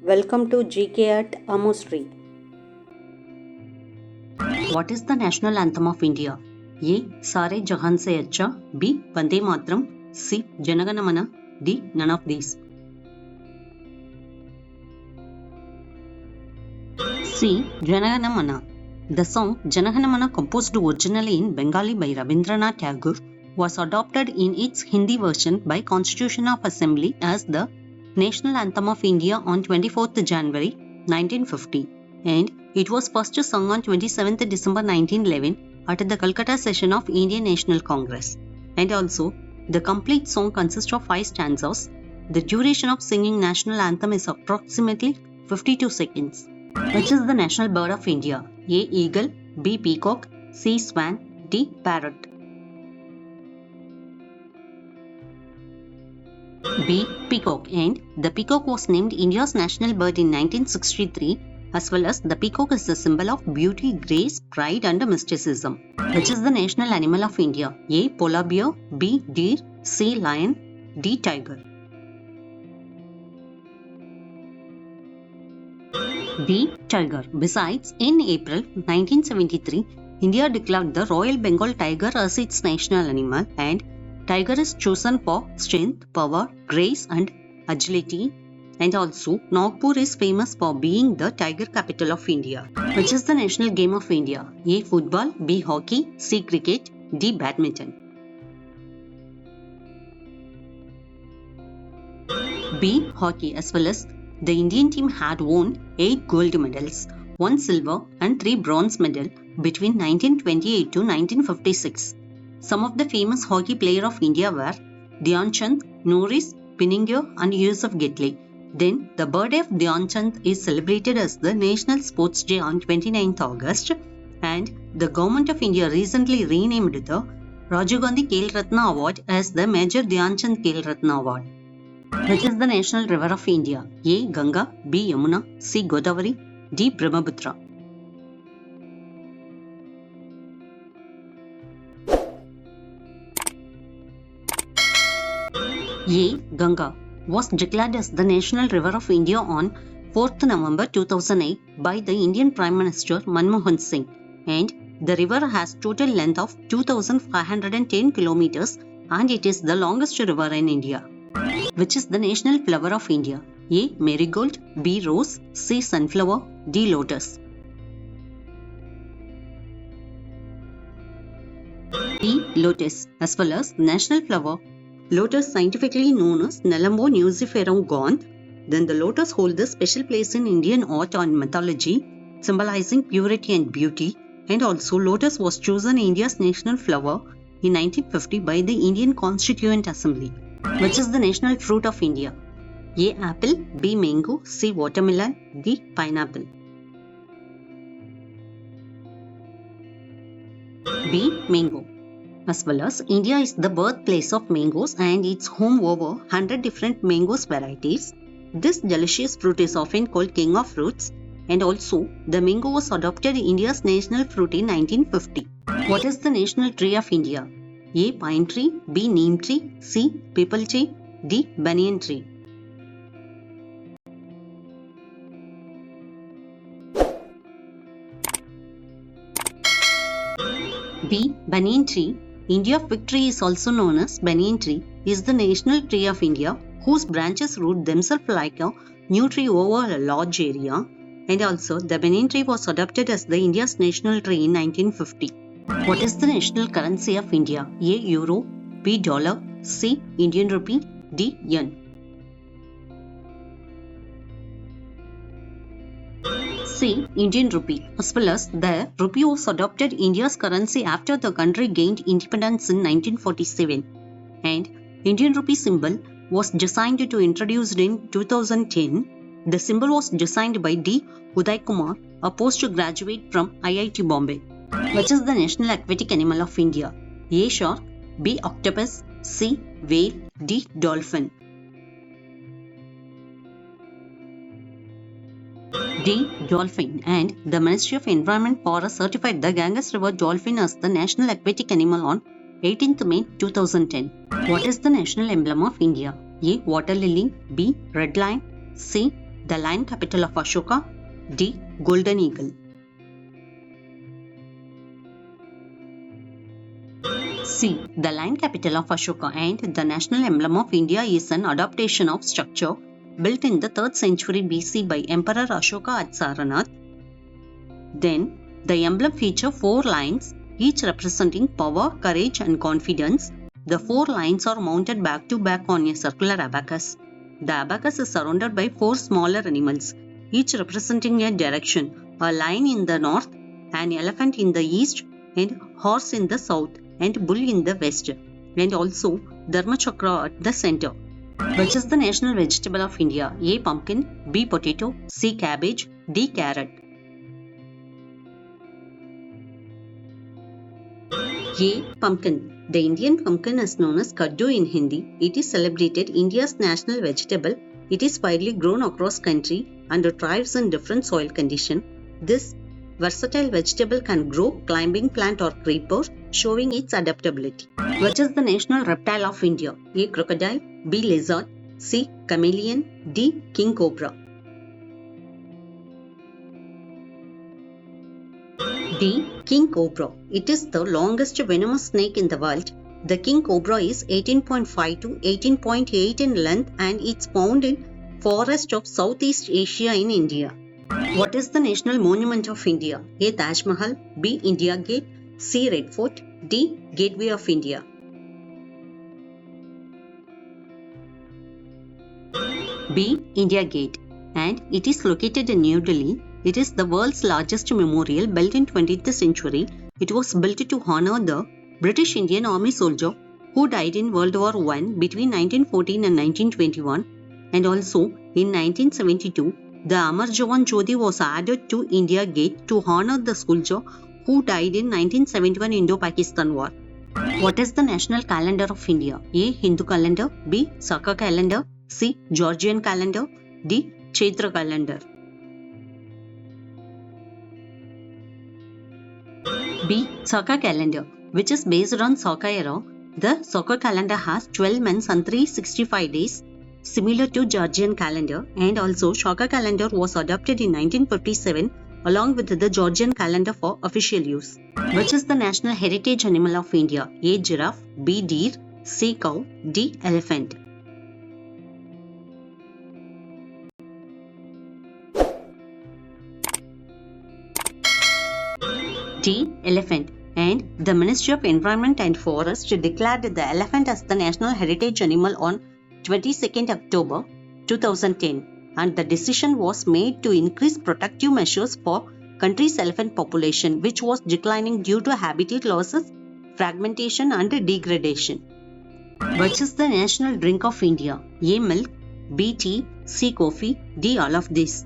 Welcome to GK at Amosri. What is the national anthem of India? A. Sare Jahan Se Acha. B. Vande Mataram. C. Janagana Mana. D. None of these. C. Janagana Mana. The song Janagana Mana, composed originally in Bengali by Rabindranath Tagore, was adopted in its Hindi version by Constitution of Assembly as the national anthem of India on 24th January 1950, and it was first sung on 27th December 1911 at the Calcutta session of Indian National Congress. And also, the complete song consists of 5 stanzas. The duration of singing national anthem is approximately 52 seconds. Which is the national bird of India? A. Eagle. B. Peacock. C. Swan. D. Parrot. B. Peacock. And the peacock was named India's national bird in 1963, as well as the peacock is a symbol of beauty, grace, pride and mysticism. Which is the national animal of India? A. Polar bear. B. Deer. C. Lion. D. Tiger. D. Tiger. Besides, in April 1973, India declared the Royal Bengal tiger as its national animal, and tiger is chosen for strength, power, grace and agility. And also, Nagpur is famous for being the tiger capital of India. Which is the national game of India? A. Football. B. Hockey. C. Cricket. D. Badminton. B. Hockey. As well as the Indian team had won 8 gold medals, 1 silver and 3 bronze medals between 1928 to 1956. Some of the famous hockey players of India were Dhyan Chand, Norris, Pinninger and Yusuf Ghatley. Then, the birthday of Dhyan Chand is celebrated as the National Sports Day on 29th August, and the Government of India recently renamed the Rajiv Gandhi Khel Ratna Award as the Major Dhyan Chand Khel Ratna Award. Which is the national river of India? A. Ganga. B. Yamuna. C. Godavari. D. Brahmaputra. A. Ganga was declared as the national river of India on 4th November 2008 by the Indian Prime Minister Manmohan Singh, and the river has total length of 2,510 kilometers and it is the longest river in India. Which is the national flower of India? A. Marigold. B. Rose. C. Sunflower. D. Lotus. D. Lotus. As well as national flower, lotus, scientifically known as Nelumbo nuciferum Gaunt. Then the lotus holds a special place in Indian art and mythology, symbolizing purity and beauty. And also, lotus was chosen India's national flower in 1950 by the Indian Constituent Assembly. Which is the national fruit of India? A. Apple. B. Mango. C. Watermelon. D. Pineapple. B. Mango. As well as, India is the birthplace of mangoes and it's home over 100 different mangoes varieties. This delicious fruit is often called king of fruits, and also the mango was adopted India's national fruit in 1950. What is the national tree of India? A. Pine tree. B. Neem tree. C. Peepal tree. D. Banyan tree. B. Banyan tree. India fig tree is also known as banyan tree, is the national tree of India whose branches root themselves like a new tree over a large area. And also, the banyan tree was adopted as the India's national tree in 1950. What is the national currency of India? A. Euro. B. Dollar. C. Indian rupee. D. Yen. C. Indian rupee. As well as, the rupee was adopted India's currency after the country gained independence in 1947. And Indian rupee symbol was designed to introduced in 2010. The symbol was designed by D. Uday Kumar, a postgraduate from IIT Bombay. Which is the national aquatic animal of India? A. Shark. B. Octopus. C. Whale. D. Dolphin. D. Dolphin. And the Ministry of Environment Forest certified the Ganges River dolphin as the national aquatic animal on 18th May 2010. What is the national emblem of India? A. Water lily. B. Red lion. C. the lion capital of Ashoka. D. Golden eagle. C. The lion capital of Ashoka and the national emblem of India is an adaptation of structure built in the 3rd century BC by Emperor Ashoka at Saranath. Then, the emblem features 4 lions, each representing power, courage, and confidence. The 4 lions are mounted back to back on a circular abacus. The abacus is surrounded by 4 smaller animals, each representing a direction: a lion in the north, an elephant in the east, and horse in the south, and bull in the west, and also Dharmachakra at the center. Which is the national vegetable of India? A. Pumpkin, B. Potato, C. Cabbage, D. Carrot. A. Pumpkin. The Indian pumpkin is known as Kaddu in Hindi. It is celebrated India's national vegetable. It is widely grown across country and thrives in different soil conditions. This versatile vegetable can grow climbing plant or creeper, showing its adaptability. Which is the national reptile of India? A. Crocodile, B. Lizard, C. Chameleon, D. King cobra. D. King cobra. It is the longest venomous snake in the world. The king cobra is 18.5 to 18.8 in length and it's found in forests of Southeast Asia in India. What is the national monument of India? A. Taj Mahal, B. India Gate, C. Red Fort, D. Gateway of India. B. India Gate, and it is located in New Delhi. It is the world's largest memorial built in 20th century. It was built to honor the British Indian Army soldier who died in World War I between 1914 and 1921, and also in 1972 the Amar Jawan Jyoti was added to India Gate to honor the soldier who died in 1971 Indo-Pakistan War. What is the national calendar of India? A. Hindu calendar, B. Saka calendar, C. Georgian calendar, D. Chaitra calendar. B. Saka calendar, which is based on Saka era. The Saka calendar has 12 months and 365 days, similar to Georgian calendar, and also Saka calendar was adopted in 1957 along with the Georgian calendar for official use. Which is the national heritage animal of India? A. Giraffe, B. Deer, C. Cow, D. Elephant. D. Elephant. And the Ministry of Environment and Forest declared the elephant as the national heritage animal on 22nd October 2010, and the decision was made to increase protective measures for country's elephant population, which was declining due to habitat losses, fragmentation and degradation. Which is the national drink of India? A. Milk, B. Tea, C. Coffee, D. All of these.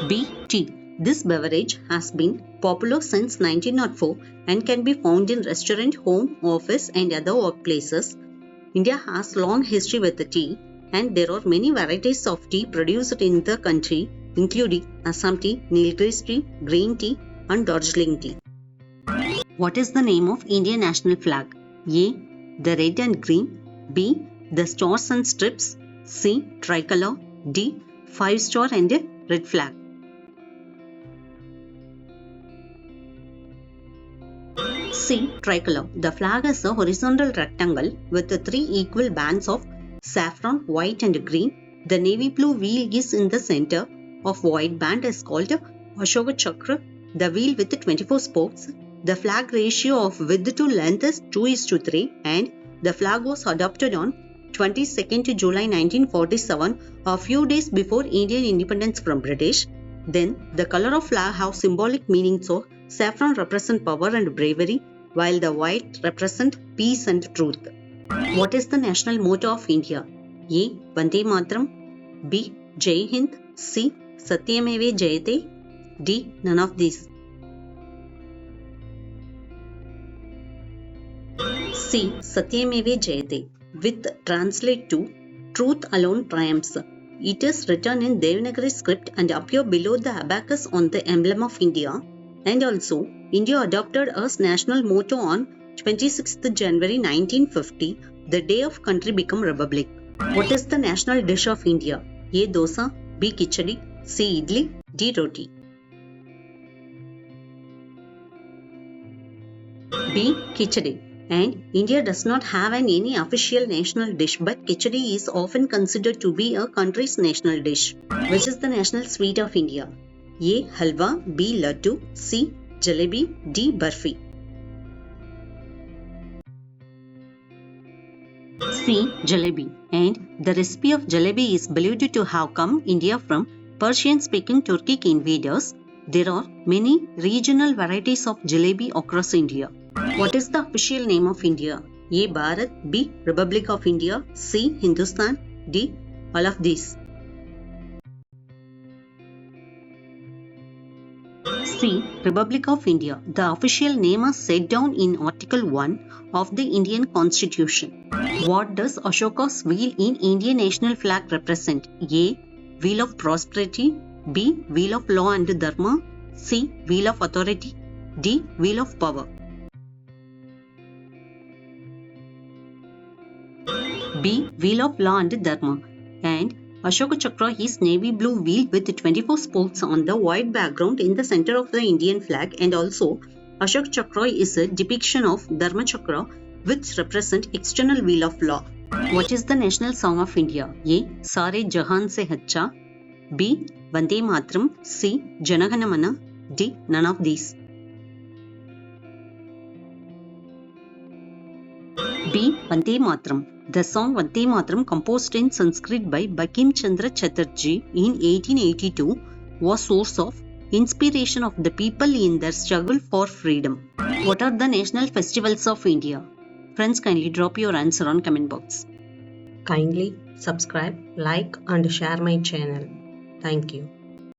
B. Tea. This beverage has been popular since 1904 and can be found in restaurant, home, office and other workplaces. India has long history with the tea, and there are many varieties of tea produced in the country, including Assam tea, Nilgiri tea, green tea and Darjeeling tea. What is the name of Indian national flag? A. The red and green, B. The stars and stripes, C. Tricolor, D. 5-star and a red flag. C. Tricolor. The flag is a horizontal rectangle with 3 equal bands of saffron, white and green. The navy blue wheel is in the center of white band is called Ashoka Chakra. The wheel with 24 spokes. The flag ratio of width to length is 2:3, and the flag was adopted on 22nd July 1947, a few days before Indian independence from British. Then the color of flag have symbolic meanings of saffron represent power and bravery, while the white represent peace and truth. What is the national motto of India? A. Vande Mataram, B. Jai Hind, C. Satyameva Jayate, D. None of these. C. Satyameva Jayate, which translate to Truth Alone Triumphs. It is written in Devanagari script and appear below the abacus on the emblem of India. And also, India adopted as national motto on 26th January 1950 the day of country become republic? What is the national dish of India? A. Dosa, B. Khichdi, C. Idli, D. Roti. B. Khichdi. And India does not have any official national dish, but khichdi is often considered to be a country's national dish. Which is the national sweet of India? A. Halwa, B. Laddu, C. Jalebi, D. Barfi. C. Jalebi. And the recipe of jalebi is believed to have come India from Persian-speaking Turkic invaders. There are many regional varieties of jalebi across India. What is the official name of India? A. Bharat, B. Republic of India, C. Hindustan, D. all of these. C. Republic of India. The official name is set down in Article 1 of the Indian Constitution. What does Ashoka's wheel in Indian national flag represent? A. Wheel of prosperity, B. Wheel of law and dharma, C. Wheel of authority, D. Wheel of power. B. Wheel of law and dharma. And Ashoka Chakra is navy blue wheel with 24 spokes on the white background in the center of the Indian flag, and also Ashoka Chakra is a depiction of Dharma Chakra which represent external wheel of law. What is the national song of India? A. Sare Jahan Se Hacha, B. Vande Matram, C. Janagana Mana, D. None of these. B. Vande Matram. The song Vande Matram, composed in Sanskrit by Bankim Chandra Chatterjee in 1882, was source of inspiration of the people in their struggle for freedom. What are the national festivals of India? Friends, kindly drop your answer on comment box. Kindly subscribe, like and share my channel. Thank you.